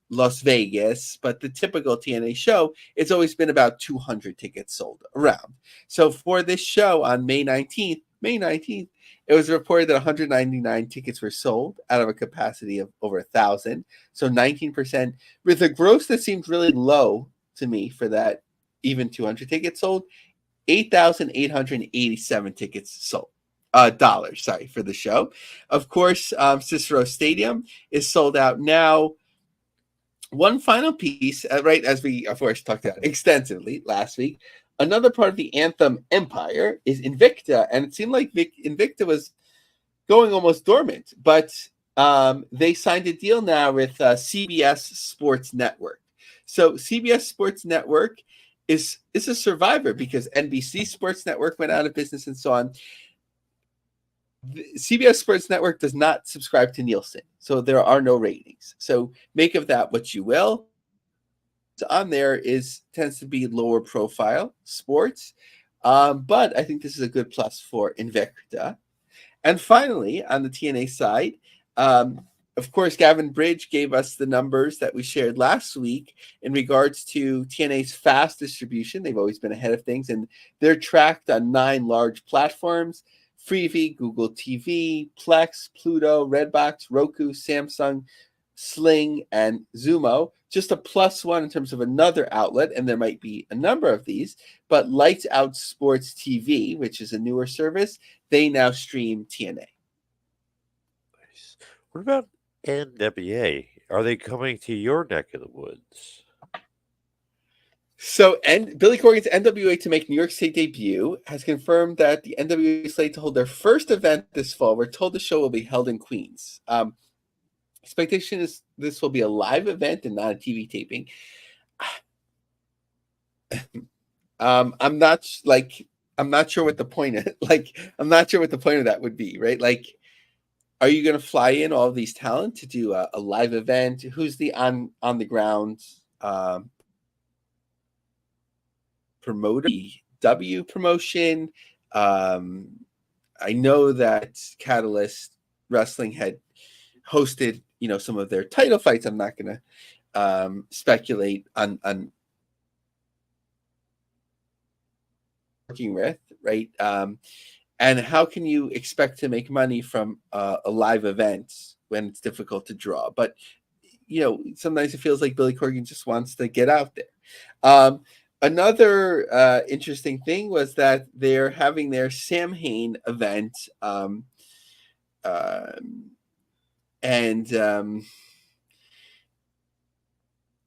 Las Vegas, but the typical TNA show, it's always been about 200 tickets sold around. So for this show on May 19th, it was reported that 199 tickets were sold out of a capacity of over 1,000. So 19%, with a gross that seems really low to me for that even 200 tickets sold. 8,887 tickets sold. Dollars, sorry, for the show. Of course, Cicero Stadium is sold out now. One final piece, right, as we, of course, talked about extensively last week, another part of the Anthem empire is Invicta, and it seemed like Invicta was going almost dormant, but they signed a deal now with CBS Sports Network. So CBS Sports Network is a survivor because NBC Sports Network went out of business and so on. The CBS Sports Network does not subscribe to Nielsen, so there are no ratings. So make of that what you will. On there tends to be lower profile sports, but I think this is a good plus for Invicta. And finally, on the TNA side, of course, Gavin Bridge gave us the numbers that we shared last week in regards to TNA's fast distribution. They've always been ahead of things, and they're tracked on 9 large platforms: Freevee, Google TV, Plex, Pluto, Redbox, Roku, Samsung, Sling, and Zumo. Just a +1 in terms of another outlet, and there might be a number of these, but Lights Out Sports TV, which is a newer service, they now stream TNA. Nice. What about NWA? Are they coming to your neck of the woods? So, Billy Corgan's NWA to make New York State debut has confirmed that the NWA is slated to hold their first event this fall. We're told the show will be held in Queens. Expectation is this will be a live event and not a TV taping. I'm not sure what the point is. I'm not sure what the point of that would be, right? Like, are you going to fly in all of these talent to do a live event? Who's the on the ground promoter? W promotion. I know that Catalyst Wrestling had hosted, some of their title fights. I'm not going to speculate on working with, right? And how can you expect to make money from a live event when it's difficult to draw? But, sometimes it feels like Billy Corgan just wants to get out there. Another interesting thing was that they're having their Samhain event.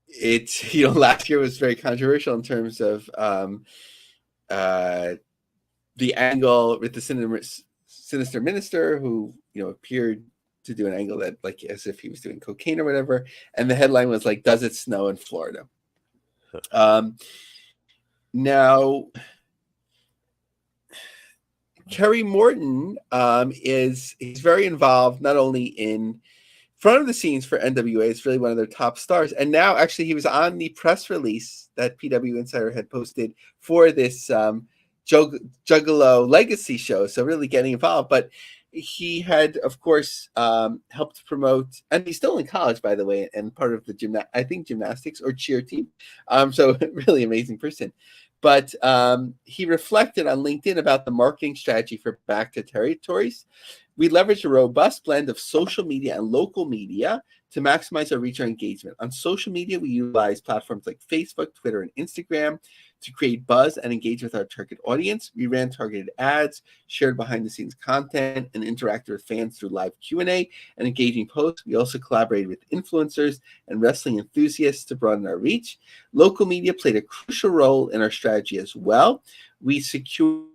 It's, last year was very controversial in terms of the angle with the sinister minister who, appeared to do an angle that, like, as if he was doing cocaine or whatever. And the headline was like, "Does it snow in Florida?" Now, Kerry Morton he's very involved not only in front of the scenes for NWA, it's really one of their top stars. And now, actually, he was on the press release that PW Insider had posted for this Juggalo Legacy show. So really getting involved. But he had, of course, helped promote, and he's still in college, by the way, and part of the gymnastics or cheer team. So really amazing person. But he reflected on LinkedIn about the marketing strategy for Back to Territories. We leveraged a robust blend of social media and local media to maximize our reach and engagement. On social media, we utilize platforms like Facebook, Twitter, and Instagram to create buzz and engage with our target audience. We ran targeted ads, shared behind-the-scenes content, and interacted with fans through live Q&A and engaging posts. We also collaborated with influencers and wrestling enthusiasts to broaden our reach. Local media played a crucial role in our strategy as well. We secured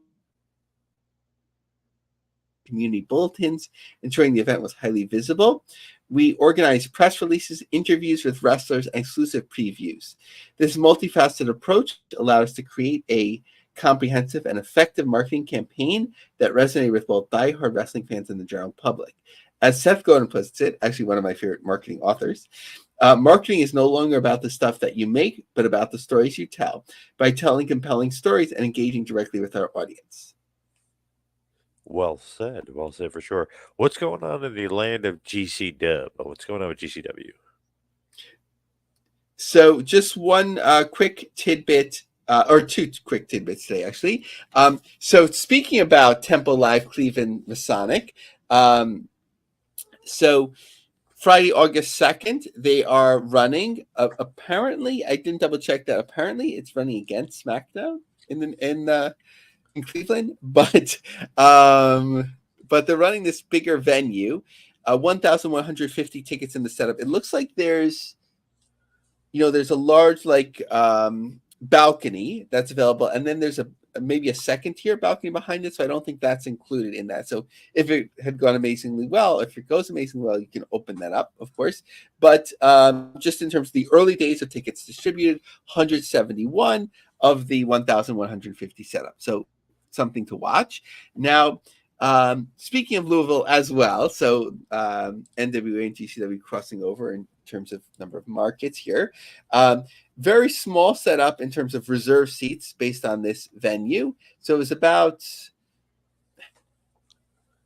community bulletins, ensuring the event was highly visible. we organize press releases, interviews with wrestlers, and exclusive previews. This multifaceted approach allowed us to create a comprehensive and effective marketing campaign that resonated with both diehard wrestling fans and the general public. As Seth Godin puts it, actually one of my favorite marketing authors, marketing is no longer about the stuff that you make, but about the stories you tell by telling compelling stories and engaging directly with our audience. Well said for sure. What's going on in the land of GCW? What's going on with GCW? So just one quick tidbit, or two quick tidbits today, actually. So speaking about Tempo Live Cleveland Masonic, so Friday, August 2nd, they are running. Apparently, I didn't double check that. Apparently, it's running against SmackDown in Cleveland, but they're running this bigger venue. 1,150 tickets in the setup. It looks like there's a large balcony that's available, and then there's maybe a second tier balcony behind it. So I don't think that's included in that. So if it had gone amazingly well, if it goes amazingly well, you can open that up, of course. But just in terms of the early days of tickets distributed, 171 of the 1,150 set up. So something to watch. Now, speaking of Louisville as well, so NWA and GCW crossing over in terms of number of markets here. Very small setup in terms of reserve seats based on this venue. So it was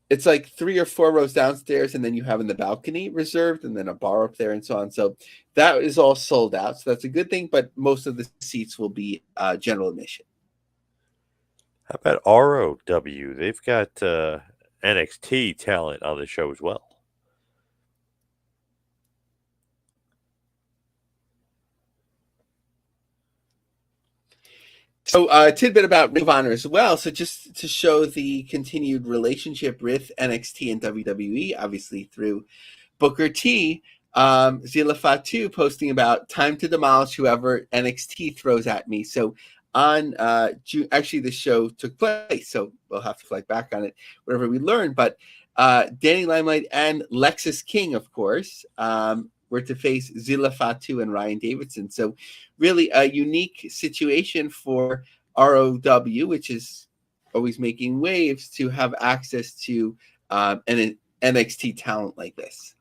it's like 3 or 4 rows downstairs, and then you have in the balcony reserved, and then a bar up there and so on. So that is all sold out. So that's a good thing, but most of the seats will be general admission. How about ROW? They've got NXT talent on the show as well. So a tidbit about Ring of Honor as well. So just to show the continued relationship with NXT and WWE, obviously through Booker T, Zila Fatu posting about time to demolish whoever NXT throws at me. So on June, actually the show took place, so we'll have to flag back on it, whatever we learn. But Danny Limelight and Lexis King, of course, were to face Zila Fatu and Ryan Davidson. So really a unique situation for ROW, which is always making waves, to have access to an NXT talent like this.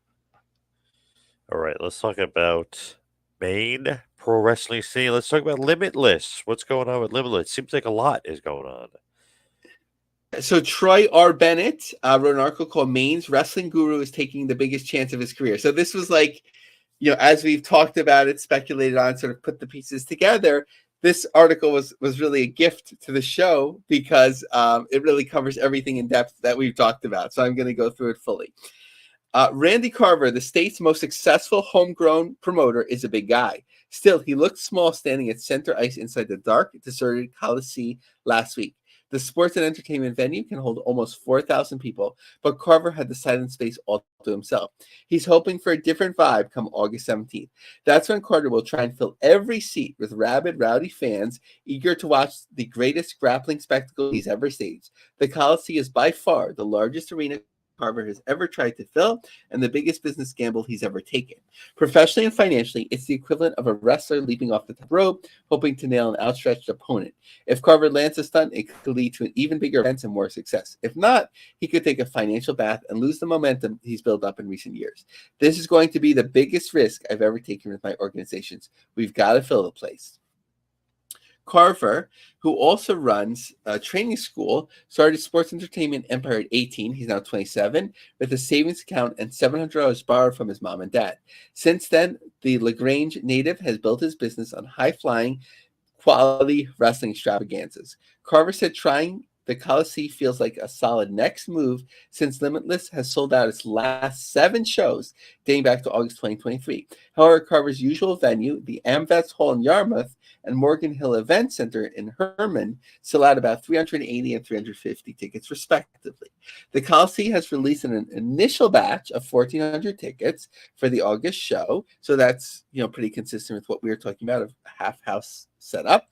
All right, let's talk about main pro wrestling scene. Let's talk about Limitless. What's going on with Limitless? Seems like a lot is going on. So Troy R. Bennett wrote an article called Maine's Wrestling Guru is taking the biggest chance of his career. So this was like, as we've talked about it, speculated on, sort of put the pieces together. This article was really a gift to the show because it really covers everything in depth that we've talked about. So I'm going to go through it fully. Randy Carver, the state's most successful homegrown promoter, is a big guy. Still, he looked small standing at center ice inside the dark, deserted Coliseum last week. The sports and entertainment venue can hold almost 4,000 people, but Carver had the silent space all to himself. He's hoping for a different vibe come August 17th. That's when Carter will try and fill every seat with rabid, rowdy fans eager to watch the greatest grappling spectacle he's ever staged. The Coliseum is by far the largest arena Carver has ever tried to fill and the biggest business gamble he's ever taken. Professionally and financially, it's the equivalent of a wrestler leaping off the top rope, hoping to nail an outstretched opponent. If Carver lands a stunt, it could lead to an even bigger event and more success. If not, he could take a financial bath and lose the momentum he's built up in recent years. This is going to be the biggest risk I've ever taken with my organizations. We've got to fill the place. Carver, who also runs a training school, started Sports Entertainment Empire at 18. He's now 27, with a savings account and $700 borrowed from his mom and dad. Since then, the LaGrange native has built his business on high-flying, quality wrestling extravaganzas. Carver said trying the Coliseum feels like a solid next move since Limitless has sold out its last 7 shows dating back to August 2023. However, Carver's usual venue, the AmVets Hall in Yarmouth and Morgan Hill Event Center in Herman, sell out about 380 and 350 tickets respectively. The Coliseum has released an initial batch of 1,400 tickets for the August show, so that's pretty consistent with what we were talking about of half house setup,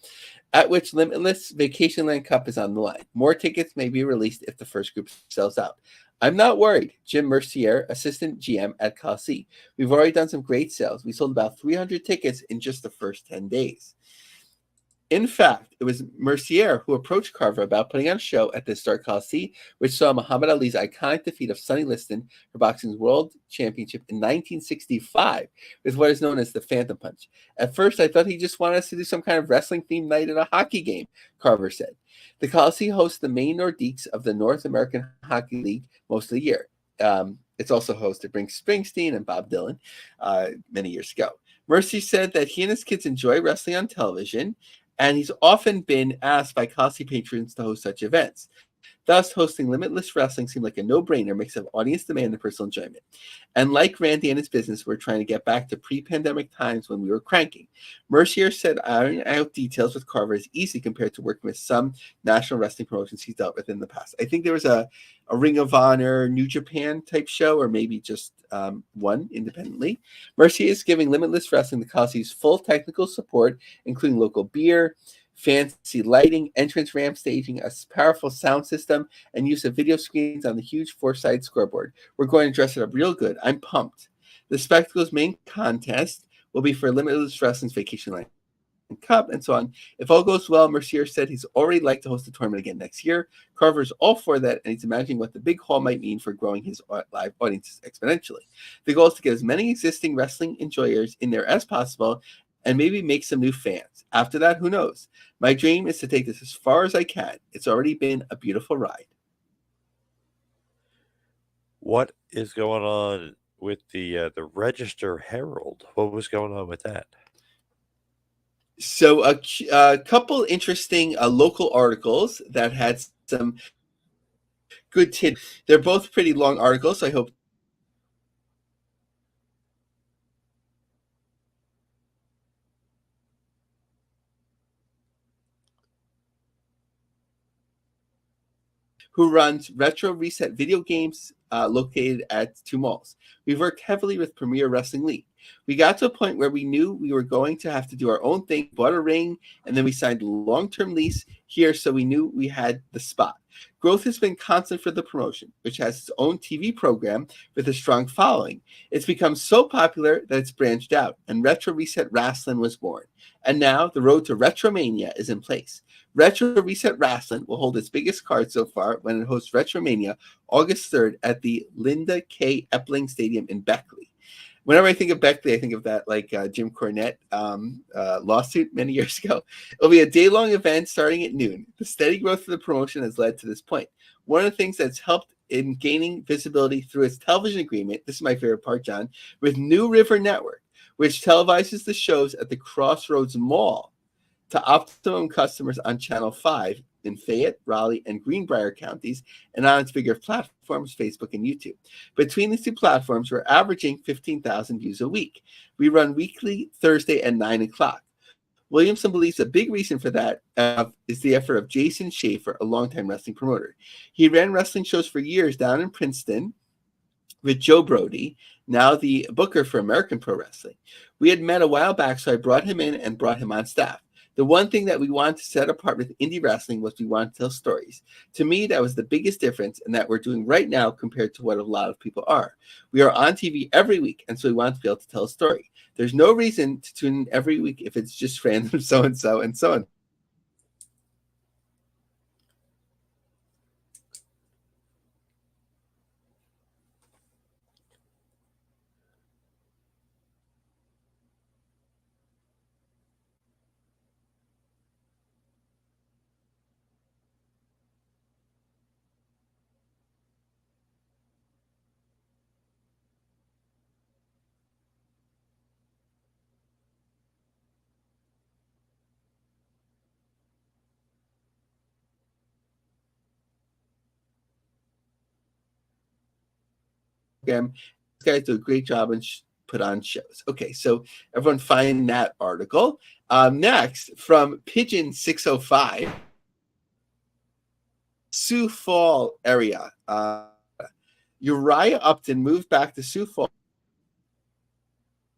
at which Limitless Vacationland Cup is on the line. More tickets may be released if the first group sells out. I'm not worried. Jim Mercier, assistant GM at Coliseum. We've already done some great sales. We sold about 300 tickets in just the first 10 days. In fact, it was Mercier who approached Carver about putting on a show at the Historic Coliseum, which saw Muhammad Ali's iconic defeat of Sonny Liston for boxing's World Championship in 1965 with what is known as the Phantom Punch. At first, I thought he just wanted us to do some kind of wrestling-themed night at a hockey game, Carver said. The Coliseum hosts the main Nordiques of the North American Hockey League most of the year. It's also hosted Bruce Springsteen and Bob Dylan many years ago. Mercy said that he and his kids enjoy wrestling on television, and he's often been asked by Coliseum patrons to host such events. Thus, hosting Limitless Wrestling seemed like a no-brainer mix of audience demand and personal enjoyment. And like Randy and his business, we're trying to get back to pre-pandemic times when we were cranking. Mercier said ironing out details with Carver is easy compared to working with some national wrestling promotions he's dealt with in the past. I think there was a Ring of Honor, New Japan type show, or maybe just one independently. Mercier is giving Limitless Wrestling the Coliseum's full technical support, including local beer, fancy lighting, entrance ramp staging, a powerful sound system, and use of video screens on the huge four-side scoreboard. We're going to dress it up real good. I'm pumped. The Spectacle's main contest will be for Limitless Wrestling's Vacation Line Cup and so on. If all goes well, Mercier said he's already like to host the tournament again next year. Carver's all for that, and he's imagining what the big hall might mean for growing his live audiences exponentially. The goal is to get as many existing wrestling enjoyers in there as possible and maybe make some new fans. After that, who knows? My dream is to take this as far as I can. It's already been a beautiful ride. What is going on with the Register Herald? What was going on with that? So a couple interesting local articles that had some good tidbits. They're both pretty long articles, so I hope who runs Retro Reset Video Games located at 2 malls. We've worked heavily with Premier Wrestling League. We got to a point where we knew we were going to have to do our own thing, bought a ring, and then we signed a long-term lease here, so we knew we had the spot. Growth has been constant for the promotion, which has its own TV program with a strong following. It's become so popular that it's branched out, and Retro Reset Wrestling was born. And now the road to Retromania is in place. Retro Reset Wrestling will hold its biggest card so far when it hosts Retromania August 3rd at the Linda K. Epling Stadium in Beckley. Whenever I think of Beckley, I think of that Jim Cornette lawsuit many years ago. It'll be a day-long event starting at noon. The steady growth of the promotion has led to this point. One of the things that's helped in gaining visibility through its television agreement, this is my favorite part, John, with New River Network, which televises the shows at the Crossroads Mall to optimum customers on Channel 5 in Fayette, Raleigh, and Greenbrier counties, and on its bigger platforms, Facebook and YouTube. Between these two platforms, we're averaging 15,000 views a week. We run weekly Thursday at 9 o'clock. Williamson believes a big reason for that is the effort of Jason Schaefer, a longtime wrestling promoter. He ran wrestling shows for years down in Princeton with Joe Brody, now the booker for American Pro Wrestling. We had met a while back, so I brought him in and brought him on staff. The one thing that we wanted to set apart with indie wrestling was we wanted to tell stories. To me, that was the biggest difference, and that we're doing right now compared to what a lot of people are. We are on TV every week, and so we want to be able to tell a story. There's no reason to tune in every week if it's just random so-and-so and so-and-so. These guys do a great job and put on shows. Okay, so everyone find that article. Next, from Pigeon 605, Sioux Fall area. Uriah Upton moved back to Sioux Falls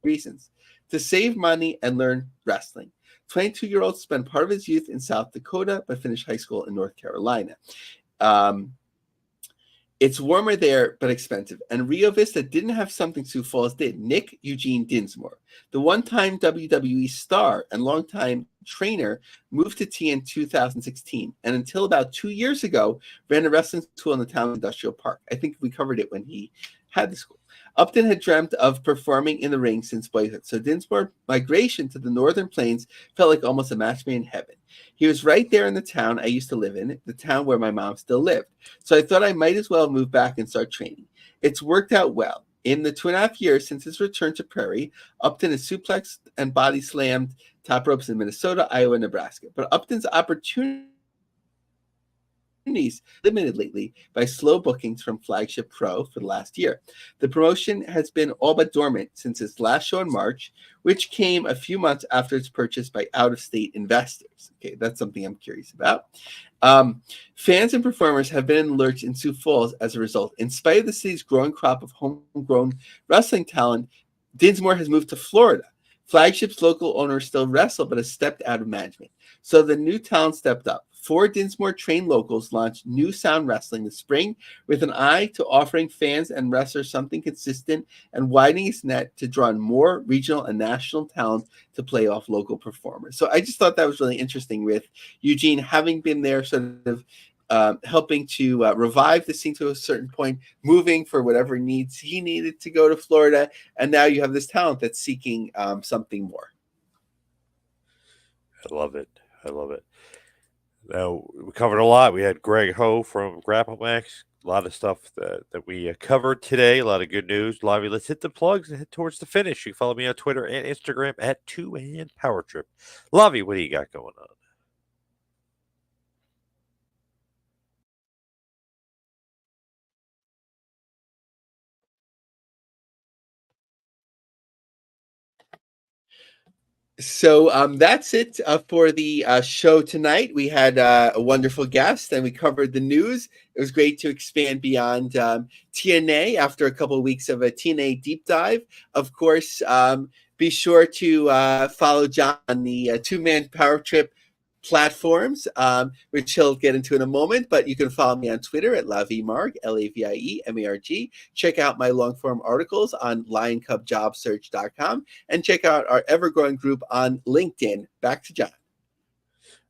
reasons to save money and learn wrestling. 22-year-old spent part of his youth in South Dakota, but finished high school in North Carolina. It's warmer there, but expensive. And Rio Vista didn't have something Sioux Falls did. Nick Eugene Dinsmore, the one-time WWE star and longtime trainer, moved to T in 2016. And until about 2 years ago, ran a wrestling school in the town industrial park. I think we covered it when he had the school. Upton had dreamt of performing in the ring since boyhood, so Dinsmore's migration to the Northern Plains felt like almost a match made in heaven. He was right there in the town I used to live in, the town where my mom still lived. So I thought I might as well move back and start training. It's worked out well. In the 2.5 years since his return to Prairie, Upton has suplexed and body slammed top ropes in Minnesota, Iowa, and Nebraska. But Upton's opportunities limited lately by slow bookings from Flagship Pro for the last year. The promotion has been all but dormant since its last show in March, which came a few months after its purchase by out-of-state investors. Okay, that's something I'm curious about. Fans and performers have been in the lurch in Sioux Falls as a result. In spite of the city's growing crop of homegrown wrestling talent, Dinsmore has moved to Florida. Flagship's local owners still wrestle, but has stepped out of management. So the new talent stepped up. 4 Dinsmore-trained locals launched New Sound Wrestling this spring with an eye to offering fans and wrestlers something consistent and widening its net to draw in more regional and national talent to play off local performers. So I just thought that was really interesting with Eugene having been there sort of helping to revive the scene to a certain point, moving for whatever needs he needed to go to Florida. And now you have this talent that's seeking something more. I love it. I love it. Now, we covered a lot. We had Greg Ho from Grapplemax. A lot of stuff that we covered today. A lot of good news. Lavie, let's hit the plugs and head towards the finish. You can follow me on Twitter and Instagram at 2Man Power Trip. Lavie, what do you got going on? So that's it for the show tonight. We had a wonderful guest and we covered the news. It was great to expand beyond TNA after a couple of weeks of a TNA deep dive. Of course, be sure to follow John on the 2Man Power Trip platforms, which he'll get into in a moment. But you can follow me on Twitter at LavieMarg, LavieMarg. Check out my long form articles on LionCubJobSearch.com and check out our ever-growing group on LinkedIn. Back to John.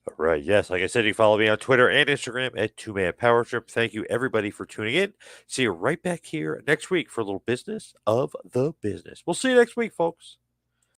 All right. Yes. Like I said, you follow me on Twitter and Instagram at 2Man Power Trip. Thank you, everybody, for tuning in. See you right back here next week for a little business of the business. We'll see you next week, folks.